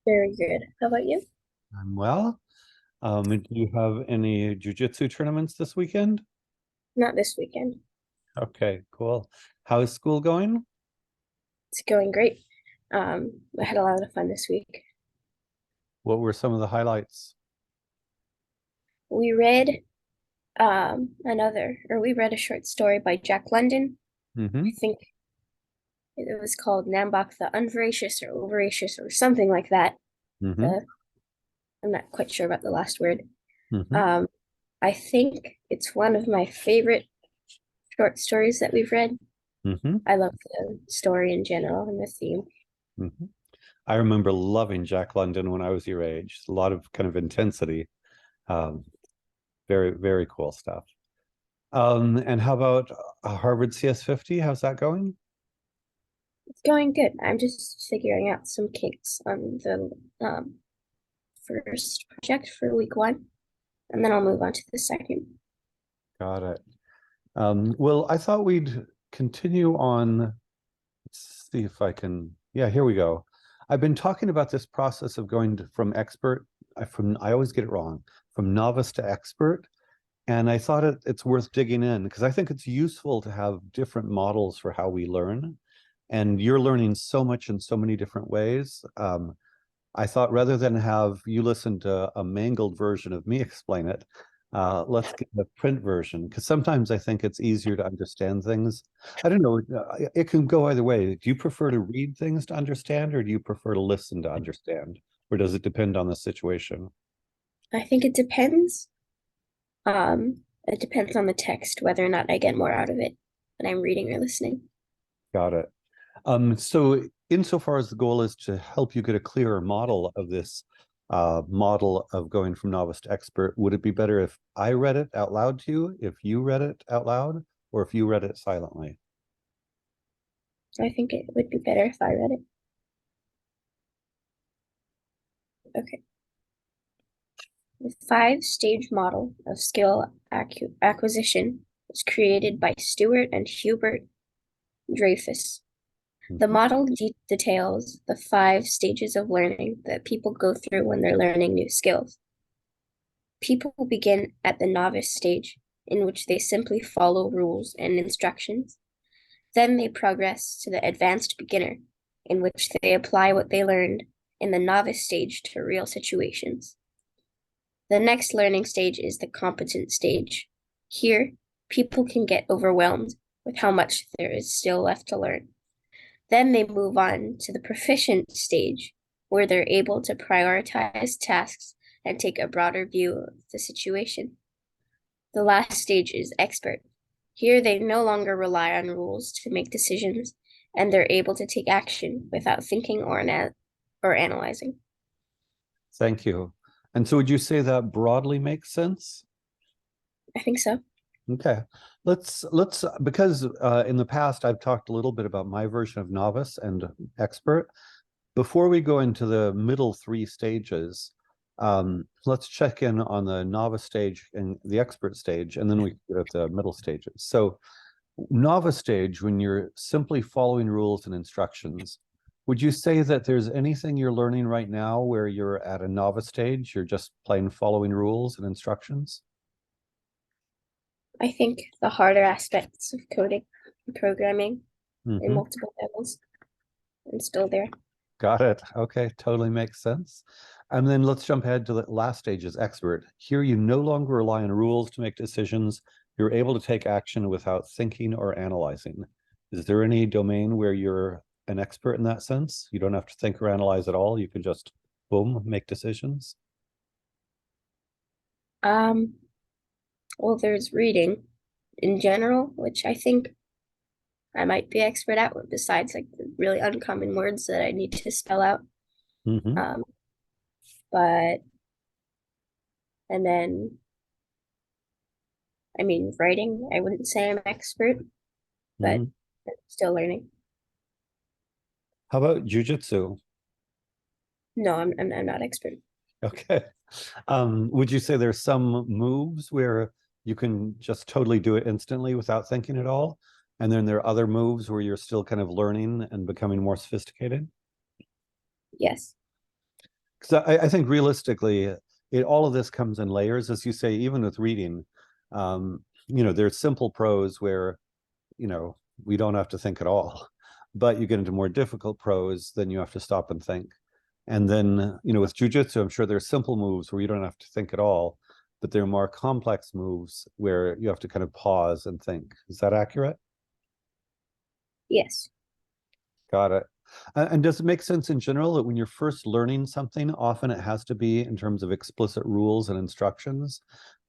Very good. How about you? I'm well. Do you have any jujitsu tournaments this weekend? Not this weekend. Okay, cool. How is school going? It's going great. I had a lot of fun this week. What were some of the highlights? We read we read a short story by Jack London. I Mm-hmm. think it was called Nambok the Unvoracious or Overacious or something like that. Mm-hmm. The I'm not quite sure about the last word. Mm-hmm. Um, I think it's one of my favorite short stories that we've read. Mm-hmm. I love the story in general and the theme. Mm-hmm. I remember loving Jack London when I was your age. A lot of kind of intensity. Um, very, very cool stuff. And how about Harvard CS50? How's that going? It's going good. I'm just figuring out some kinks on the first project for week one, and then I'll move on to the second. Got it. Well, I thought we'd continue on. Let's see if I can. Yeah, here we go. I've been talking about this process of going from expert, I always get it wrong, from novice to expert. And I thought it's worth digging in because I think it's useful to have different models for how we learn. And you're learning so much in so many different ways. I thought rather than have you listen to a mangled version of me explain it, let's get the print version because sometimes I think it's easier to understand things. I don't know, it can go either way. Do you prefer to read things to understand or do you prefer to listen to understand? Or does it depend on the situation? I think it depends. It depends on the text whether or not I get more out of it when I'm reading or listening. Got it. So insofar as the goal is to help you get a clearer model of this model of going from novice to expert, would it be better if I read it out loud to you, if you read it out loud, or if you read it silently? So I think it would be better if I read it. Okay. The five-stage model of skill acquisition was created by Stuart and Hubert Dreyfus. The Mhm. model details the five stages of learning that people go through when they're learning new skills. People begin at the novice stage, in which they simply follow rules and instructions. Then they progress to the advanced beginner, in which they apply what they learned in the novice stage to real situations. The next learning stage is the competent stage. Here, people can get overwhelmed with how much there is still left to learn. Then they move on to the proficient stage, where they're able to prioritize tasks and take a broader view of the situation. The last stage is expert. Here, they no longer rely on rules to make decisions, and they're able to take action without thinking or analyzing. Thank you. And so would you say that broadly makes sense? I think so. Okay. Let's because in the past I've talked a little bit about my version of novice and expert. Before we go into the middle three stages, let's check in on the novice stage and the expert stage, and then we get at the middle stages. So novice stage, when you're simply following rules and instructions, would you say that there's anything you're learning right now where you're at a novice stage, you're just plain following rules and instructions? I think the harder aspects of coding and programming in Mm-hmm. multiple levels and still there. Got it. Okay, totally makes sense. And then let's jump ahead to the last stage as expert. Here you no longer rely on rules to make decisions. You're able to take action without thinking or analyzing. Is there any domain where you're an expert in that sense? You don't have to think or analyze at all. You can just boom, make decisions. Um, well, there's reading in general, which I think I might be expert at, besides like the really uncommon words that I need to spell out. Mm-hmm. Um, but and then I mean, writing, I wouldn't say I'm expert, but Mm-hmm. I'm still learning. How about jujitsu? No, I'm not expert. Okay. Would you say there's some moves where you can just totally do it instantly without thinking at all? And then there are other moves where you're still kind of learning and becoming more sophisticated? Yes. Because I think realistically, all of this comes in layers, as you say, even with reading. There's simple prose where, we don't have to think at all. But you get into more difficult prose, then you have to stop and think. And then, with jujitsu, I'm sure there's simple moves where you don't have to think at all, but there are more complex moves where you have to kind of pause and think. Is that accurate? Yes. Got it. And does it make sense in general that when you're first learning something, often it has to be in terms of explicit rules and instructions,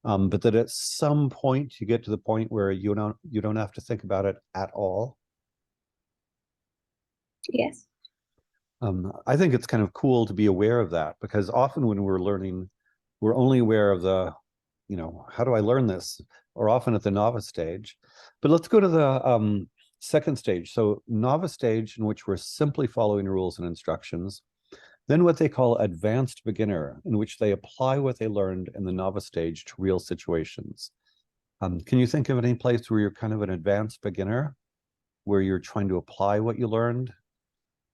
but that at some point you get to the point where you don't have to think about it at all? Yes. I think it's kind of cool to be aware of that, because often when we're learning, we're only aware of the, how do I learn this? Or often at the novice stage. But let's go to the second stage. So novice stage, in which we're simply following rules and instructions. Then what they call advanced beginner, in which they apply what they learned in the novice stage to real situations. Can you think of any place where you're kind of an advanced beginner, where you're trying to apply what you learned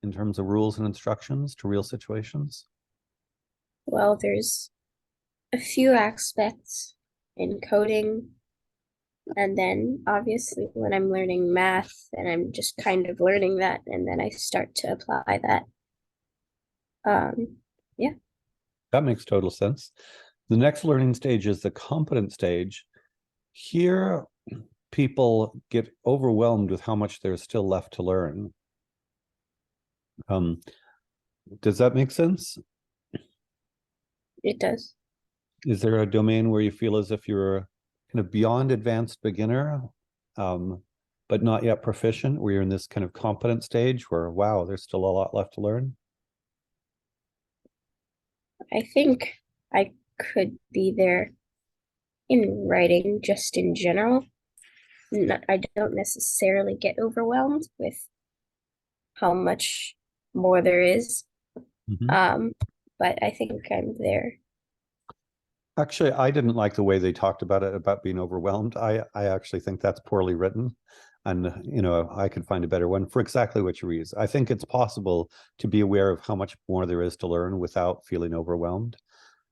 in terms of rules and instructions to real situations? Well, there's a few aspects in coding, and then obviously when I'm learning math and I'm just kind of learning that, and then I start to apply that. Yeah. That makes total sense. The next learning stage is the competent stage. Here, people get overwhelmed with how much there's still left to learn. Does that make sense? It does. Is there a domain where you feel as if you're kind of beyond advanced beginner, but not yet proficient, where you're in this kind of competent stage where, wow, there's still a lot left to learn? I think I could be there in writing just in general. I don't necessarily get overwhelmed with how much more there is. Mhm. Um, but I think I'm there. Actually, I didn't like the way they talked about it, about being overwhelmed. I actually think that's poorly written. And, I could find a better one for exactly what you read. I think it's possible to be aware of how much more there is to learn without feeling overwhelmed.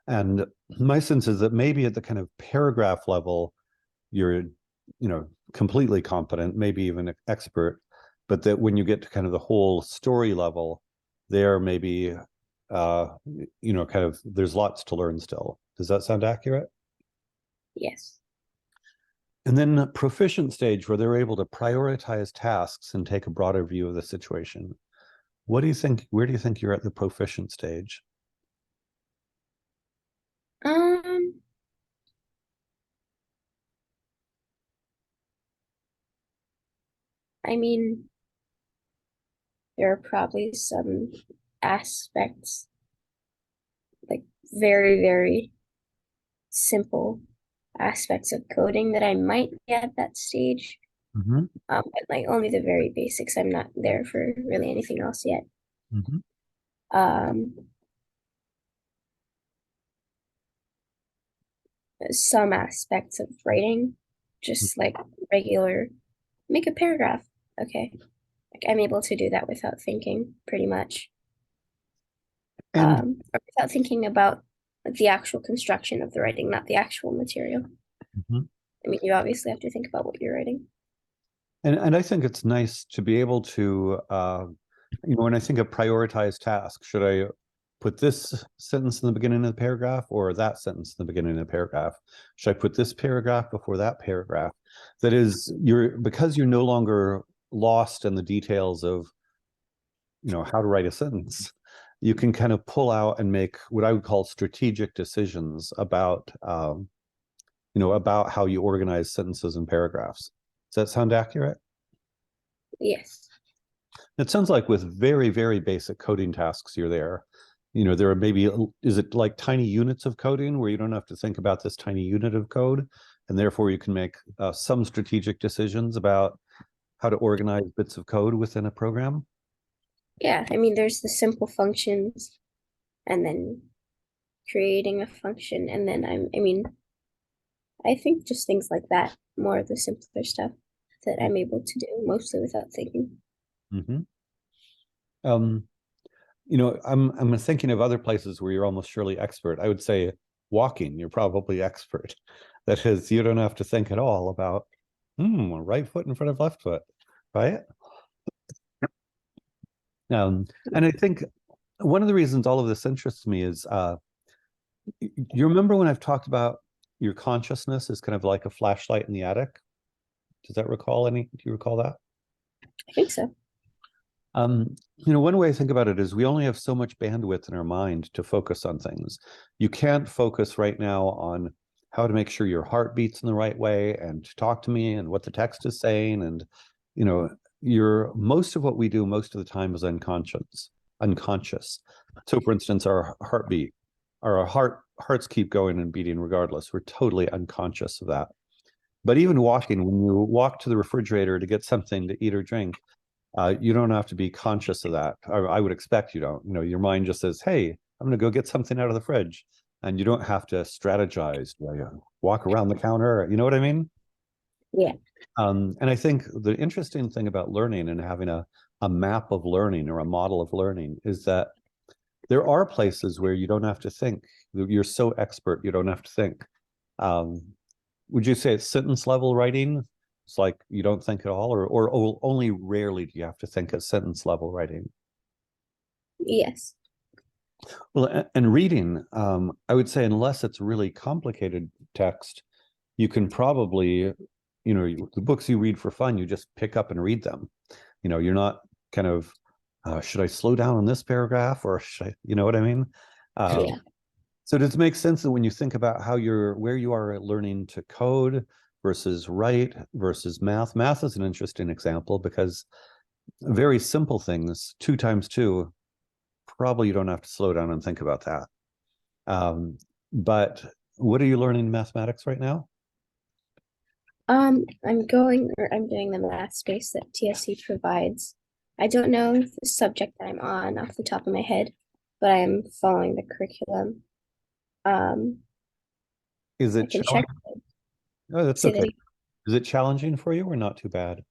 And my sense is that maybe at the kind of paragraph level, you're, completely competent, maybe even expert, but that when you get to kind of the whole story level, there maybe, kind of, there's lots to learn still. Does that sound accurate? Yes. And then proficient stage, where they're able to prioritize tasks and take a broader view of the situation. What do you think? Where do you think you're at the proficient stage? Um, I mean, there are probably some aspects, like very, very simple aspects of coding that I might be at that stage. Mm-hmm. But like only the very basics. I'm not there for really anything else yet. Mm-hmm. Um, some aspects of writing, just like regular, make a paragraph. Okay. Like I'm able to do that without thinking, pretty much. And Or without thinking about the actual construction of the writing, not the actual material. Mhm. I mean, you obviously have to think about what you're writing. and I think it's nice to be able to, when I think of prioritized tasks, should I put this sentence in the beginning of the paragraph or that sentence in the beginning of the paragraph? Should I put this paragraph before that paragraph? That is, because you're no longer lost in the details of, how to write a sentence. You can kind of pull out and make what I would call strategic decisions about, about how you organize sentences and paragraphs. Does that sound accurate? Yes. It sounds like with very, very basic coding tasks, you're there. There are maybe, is it like tiny units of coding where you don't have to think about this tiny unit of code, and therefore you can make some strategic decisions about how to organize bits of code within a program? Yeah. I mean, there's the simple functions and then creating a function. And then I mean, I think just things like that, more of the simpler stuff that I'm able to do mostly without thinking. Mm-hmm. Um, I'm thinking of other places where you're almost surely expert. I would say walking, you're probably expert. That is, you don't have to think at all about right foot in front of left foot, right? And I think one of the reasons all of this interests me is you remember when I've talked about your consciousness is kind of like a flashlight in the attic? Do you recall that? I think so. One way I think about it is we only have so much bandwidth in our mind to focus on things. You can't focus right now on how to make sure your heart beats in the right way and to talk to me and what the text is saying. And, your most of what we do most of the time is unconscious. So for instance, our heartbeat, our hearts keep going and beating regardless. We're totally unconscious of that. But even walking, when you walk to the refrigerator to get something to eat or drink, you don't have to be conscious of that. I would expect you don't. Your mind just says, "Hey, I'm going to go get something out of the fridge," and you don't have to strategize. Walk around the counter. You know what I mean? Yeah. And I think the interesting thing about learning and having a map of learning or a model of learning is that there are places where you don't have to think. You're so expert, you don't have to think. Um, would you say it's sentence level writing? It's like you don't think at all, or only rarely do you have to think at sentence level writing? Yes. Well, and reading, I would say unless it's really complicated text, you can probably, the books you read for fun, you just pick up and read them. You're not kind of, should I slow down on this paragraph or should I, you know what I mean? Yeah. So does it make sense that when you think about where you are learning to code versus write versus math is an interesting example because very simple things, 2 times 2, probably you don't have to slow down and think about that. But what are you learning in mathematics right now? I'm doing the math space that TSC provides. I don't know the subject that I'm on off the top of my head, but I'm following the curriculum. Um, Is I it can check. challenging? Oh, that's Say that okay. again. Is it challenging for you or not too bad?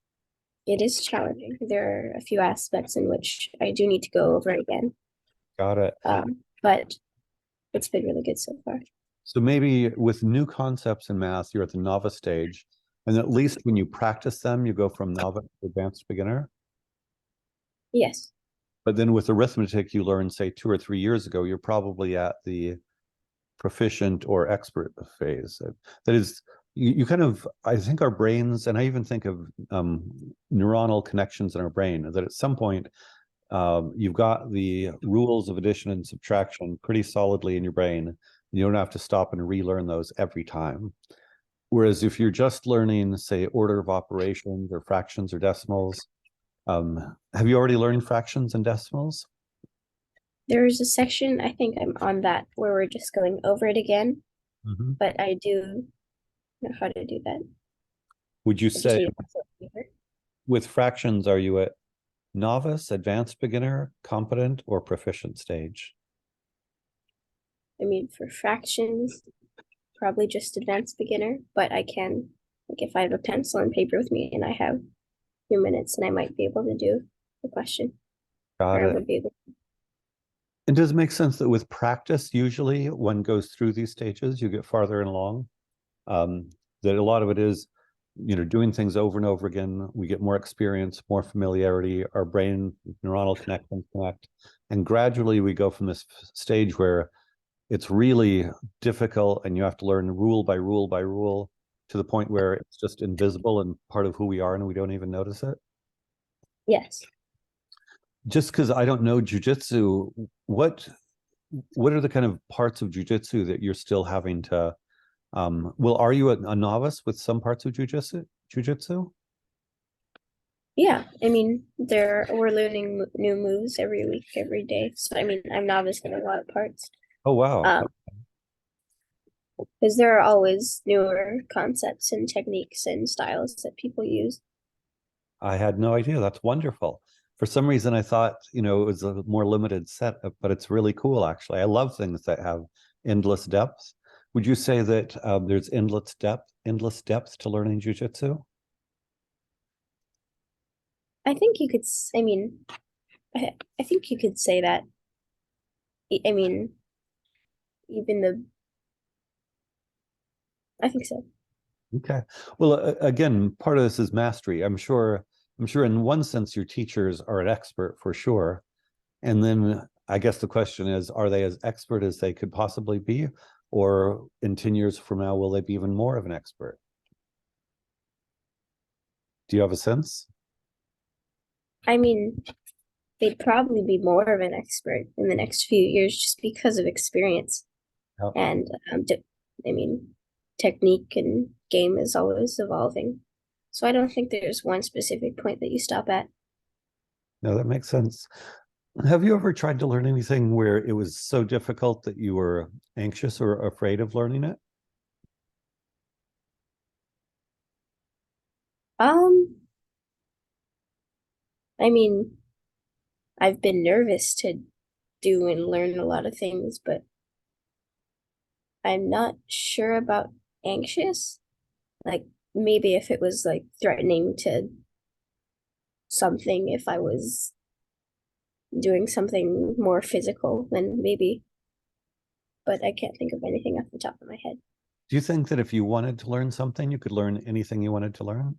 It is challenging. There are a few aspects in which I do need to go over again. Got it. But it's been really good so far. So maybe with new concepts in math, you're at the novice stage, and at least when you practice them, you go from novice to advanced beginner. Yes. But then with arithmetic, you learned, say, 2 or 3 years ago, you're probably at the proficient or expert phase. That is, you kind of, I think our brains, and I even think of neuronal connections in our brain, that at some point, you've got the rules of addition and subtraction pretty solidly in your brain. You don't have to stop and relearn those every time. Whereas if you're just learning, say, order of operations or fractions or decimals, have you already learned fractions and decimals? There's a section, I think I'm on that, where we're just going over it again, Mhm. but I do know how to do that. Would you I just say need to. with fractions, are you at novice, advanced beginner, competent, or proficient stage? I mean, for fractions, probably just advanced beginner, but I can, like, if I have a pencil and paper with me and I have a few minutes, and I might be able to do the question, Got or I it. would be able to. And does it make sense that with practice, usually one goes through these stages, you get farther and along? That a lot of it is, doing things over and over again. We get more experience, more familiarity, our brain neuronal connections connect. And gradually we go from this stage where it's really difficult and you have to learn rule by rule by rule to the point where it's just invisible and part of who we are and we don't even notice it. Yes. Just because I don't know jujitsu, what are the kind of parts of jujitsu that you're still having to well, are you a novice with some parts of jujitsu? Yeah. I mean, we're learning new moves every week, every day. So I mean, I'm novice in a lot of parts. Oh, wow. Um, because there are always newer concepts and techniques and styles that people use. I had no idea. That's wonderful. For some reason, I thought, it was a more limited set, but it's really cool, actually. I love things that have endless depth. Would you say that there's endless depth to learning jujitsu? I think you could, I mean, I think you could say that. I mean, even the, I think so. Okay. Well, again, part of this is mastery. I'm sure in one sense your teachers are an expert for sure. And then I guess the question is, are they as expert as they could possibly be? Or in 10 years from now, will they be even more of an expert? Do you have a sense? I mean, they'd probably be more of an expert in the next few years just because of experience. Yeah. And I mean, technique and game is always evolving. So I don't think there's one specific point that you stop at. No, that makes sense. Have you ever tried to learn anything where it was so difficult that you were anxious or afraid of learning it? Um, I mean, I've been nervous to do and learn a lot of things, but I'm not sure about anxious. Like maybe if it was like threatening to something, if I was doing something more physical, then maybe, but I can't think of anything off the top of my head. Do you think that if you wanted to learn something, you could learn anything you wanted to learn?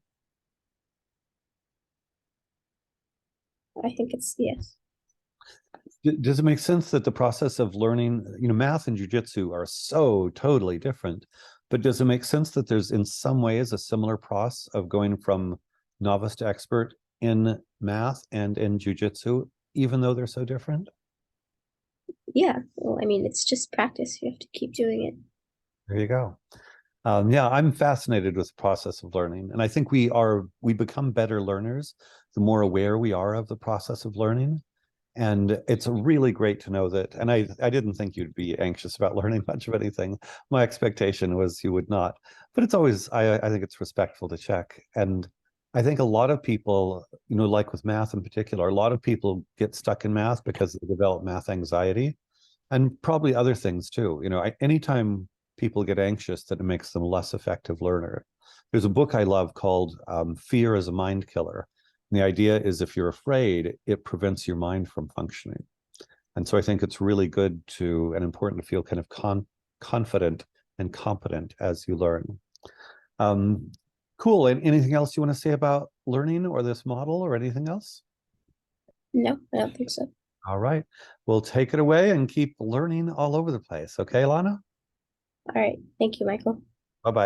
I think it's yes. Does it make sense that the process of learning, math and jujitsu are so totally different, but does it make sense that there's in some ways a similar process of going from novice to expert in math and in jujitsu, even though they're so different? Yeah. Well, I mean, it's just practice. You have to keep doing it. There you go. Yeah, I'm fascinated with the process of learning, and I think we become better learners the more aware we are of the process of learning. And it's really great to know that. And I didn't think you'd be anxious about learning much of anything. My expectation was you would not. But it's always, I think it's respectful to check. And I think a lot of people, like with math in particular, a lot of people get stuck in math because they develop math anxiety and probably other things too. Anytime people get anxious, that it makes them a less effective learner. There's a book I love called Fear is a Mind Killer. And the idea is if you're afraid, it prevents your mind from functioning. And so I think it's really good to and important to feel kind of confident and competent as you learn. Um, cool. And anything else you want to say about learning or this model or anything else? No, I don't think so. All right. We'll take it away and keep learning all over the place. Okay, Lana? All right. Thank you, Michael. Bye bye.